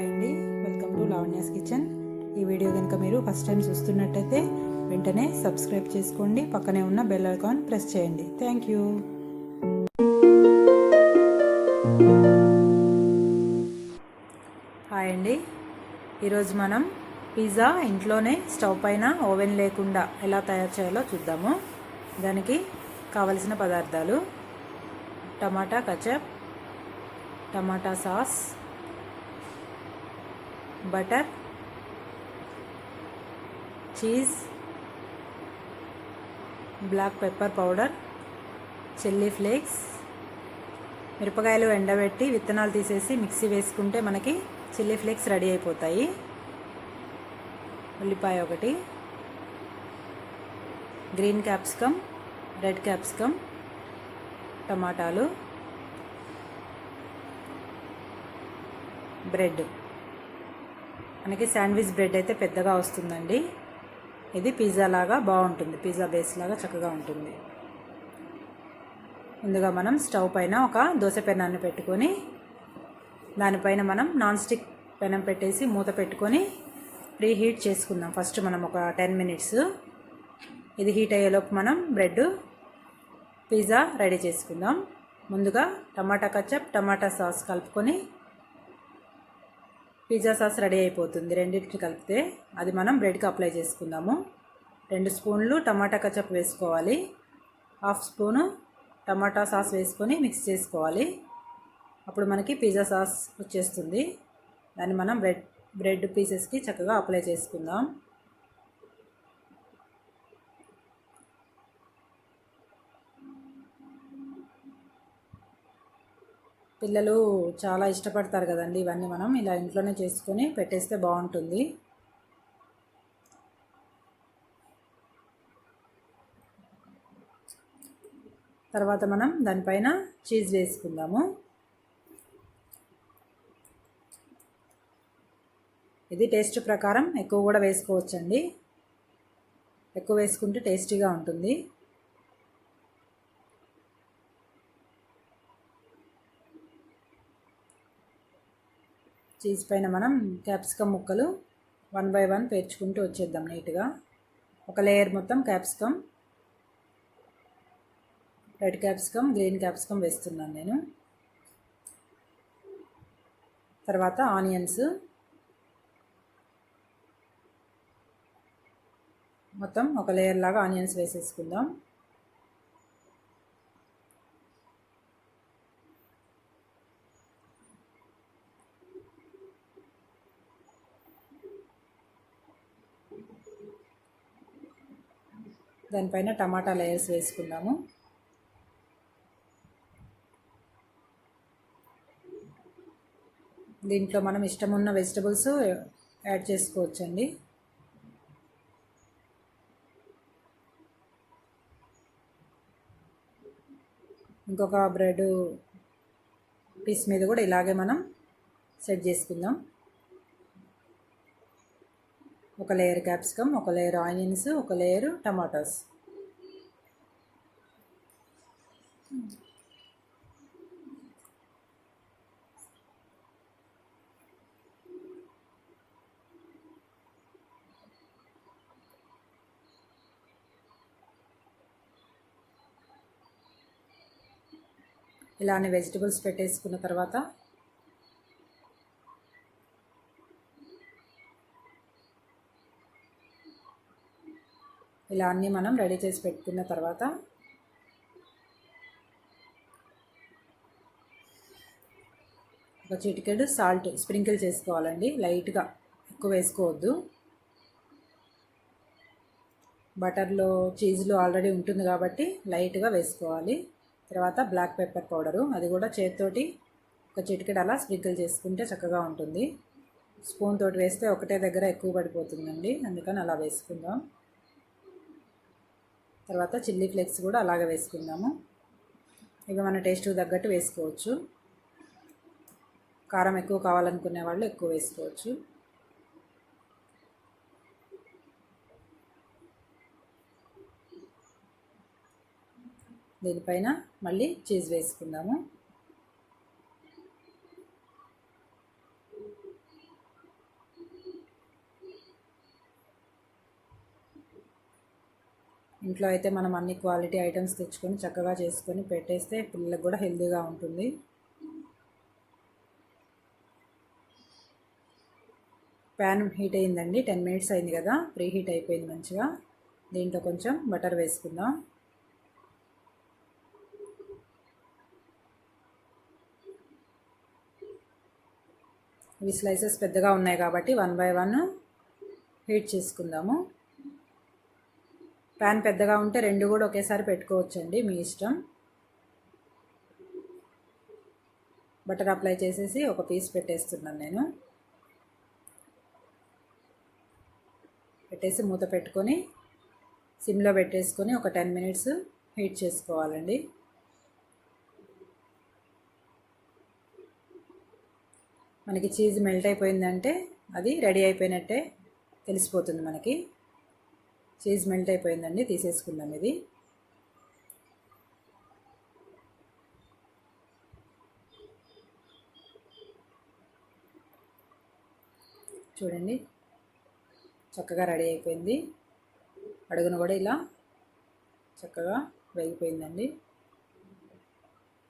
Hi అండి, welcome to Lavanya's kitchen. ఈ video కనుక మీరు ఫస్ట్ టైం చూస్తున్నట్టయితే వెంటనే సబ్స్క్రైబ్ చేసుకోండి, పక్కనే ఉన్న బెల్ ఐకాన్ ప్రెస్ చేయండి. థ్యాంక్యూ. హాయ్ అండి, ఈరోజు మనం పిజ్జా ఇంట్లోనే స్టవ్ పైన ఓవెన్ లేకుండా ఎలా తయారు చేయాలో చూద్దాము. దానికి కావలసిన పదార్థాలు: tomato ketchup, tomato sauce, butter, cheese, black pepper powder, chilli flakes. మిరపకాయలు ఎండబెట్టి విత్తనాలు తీసేసి మిక్సీ వేసుకుంటే మనకి చిల్లీ ఫ్లేక్స్ రెడీ అయిపోతాయి. ఉల్లిపాయ ఒకటి, గ్రీన్ క్యాప్సికమ్, రెడ్ క్యాప్సికమ్, టమాటాలు, బ్రెడ్. మనకి శాండ్విచ్ బ్రెడ్ అయితే పెద్దగా వస్తుందండి. ఇది పిజ్జా లాగా బాగుంటుంది, పిజ్జా బేస్ లాగా చక్కగా ఉంటుంది. ముందుగా మనం స్టవ్ పైన ఒక దోశ పెనాన్ని పెట్టుకొని దానిపైన మనం నాన్ స్టిక్ పెనం పెట్టేసి మూత పెట్టుకొని ప్రీ హీట్ చేసుకుందాం. ఫస్ట్ మనం ఒక 10 minutes. ఇది హీట్ అయ్యేలోపు మనం బ్రెడ్ పిజ్జా రెడీ చేసుకుందాం. ముందుగా టమాటా కచప్, టమాటా సాస్ కలుపుకొని పిజ్జా సాస్ రెడీ అయిపోతుంది. రెండింటిని కలిపితే అది మనం బ్రెడ్కి అప్లై చేసుకుందాము. 2 స్పూన్లు టమాటా కచప్ వేసుకోవాలి, 1/2 స్పూను టమాటా సాస్ వేసుకొని మిక్స్ చేసుకోవాలి. అప్పుడు మనకి పిజ్జా సాస్ వచ్చేస్తుంది. దాన్ని మనం బ్రెడ్ పీసెస్కి చక్కగా అప్లై చేసుకుందాం. పిల్లలు చాలా ఇష్టపడతారు కదండి, ఇవన్నీ మనం ఇలా ఇంట్లోనే చేసుకొని పెట్టేస్తే బాగుంటుంది. తర్వాత మనం దానిపైన చీజ్ వేసుకుందాము. ఇది టేస్ట్ ప్రకారం ఎక్కువ కూడా వేసుకోవచ్చండి, ఎక్కువ వేసుకుంటే టేస్టీగా ఉంటుంది. చీజ్ పైన మనం క్యాప్సికమ్ ముక్కలు 1 by 1 పేర్చుకుంటూ వచ్చేద్దాం నీట్గా. ఒక లేయర్ మొత్తం capsicum, red capsicum, green capsicum వేస్తున్నాను నేను. తర్వాత ఆనియన్స్ మొత్తం ఒక లేయర్ లాగా ఆనియన్స్ వేసేసుకుందాం. దానిపైన టమాటా లేయర్స్ వేసుకుందాము. దీంట్లో మనం ఇష్టమున్న వెజిటబుల్స్ యాడ్ చేసుకోవచ్చండి. ఇంకొక బ్రెడ్ పీస్ మీద కూడా ఇలాగే మనం సెట్ చేసుకుందాం. ఒక లేయర్ క్యాప్సికమ్, ఒక లేయర్ ఆనియన్స్, ఒక లేయర్ టమాటాస్. ఇలా అన్ని వెజిటబుల్స్ పెట్టేసుకున్న తర్వాత ఇలా అన్నీ మనం రెడీ చేసి పెట్టుకున్న తర్వాత ఒక చిటికెడు సాల్ట్ స్ప్రింకిల్ చేసుకోవాలండి, లైట్గా, ఎక్కువ వేసుకోవద్దు. బటర్లో చీజ్లో ఆల్రెడీ ఉంటుంది కాబట్టి లైట్గా వేసుకోవాలి. తర్వాత బ్లాక్ పెప్పర్ పౌడరు, అది కూడా చేతితోటి ఒక చిటికెడు అలా స్ప్రింకిల్ చేసుకుంటే చక్కగా ఉంటుంది. స్పూన్ తోటి వేస్తే ఒకటే దగ్గర ఎక్కువ పడిపోతుందండి, అందుకని అలా వేసుకుందాం. తర్వాత చిల్లీ ఫ్లేక్స్ కూడా అలాగే వేసుకుందాము. ఇవి మన టేస్ట్కి తగ్గట్టు వేసుకోవచ్చు. కారం ఎక్కువ కావాలనుకునే వాళ్ళు ఎక్కువ వేసుకోవచ్చు. దీనిపైన మళ్ళీ చీజ్ వేసుకుందాము. ఇంట్లో అయితే మనం అన్ని క్వాలిటీ ఐటమ్స్ తెచ్చుకొని చక్కగా చేసుకొని పెట్టేస్తే పిల్లలకు కూడా హెల్తీగా ఉంటుంది. ప్యాన్ హీట్ అయిందండి, 10 మినిట్స్ అయింది కదా, ప్రీ హీట్ అయిపోయింది మంచిగా. దీంట్లో కొంచెం బటర్ వేసుకుందాం. ఇవి స్లైసెస్ పెద్దగా ఉన్నాయి కాబట్టి 1 బై 1 హీట్ చేసుకుందాము. ప్యాన్ పెద్దగా ఉంటే 2 కూడా ఒకేసారి పెట్టుకోవచ్చండి, మీ ఇష్టం. బటర్ అప్లై చేసేసి ఒక పీస్ పెట్టేస్తున్నాను నేను. పెట్టేసి మూత పెట్టుకొని సిమ్లో పెట్టేసుకొని ఒక 10 మినిట్స్ హీట్ చేసుకోవాలండి. మనకి చీజ్ మెల్ట్ అయిపోయిందంటే అది రెడీ అయిపోయినట్టే తెలిసిపోతుంది మనకి. చీజ్ మెల్ట్ అయిపోయిందండి, తీసేసుకుందాం ఇది. చూడండి చక్కగా రెడీ అయిపోయింది. అడుగున కూడా ఇలా చక్కగా వేగిపోయిందండి.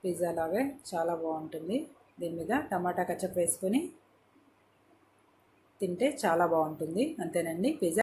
పిజ్జా లాగే చాలా బాగుంటుంది. దీని మీద టమాటా కచప్ వేసుకొని తింటే చాలా బాగుంటుంది. అంతేనండి, పిజ్జా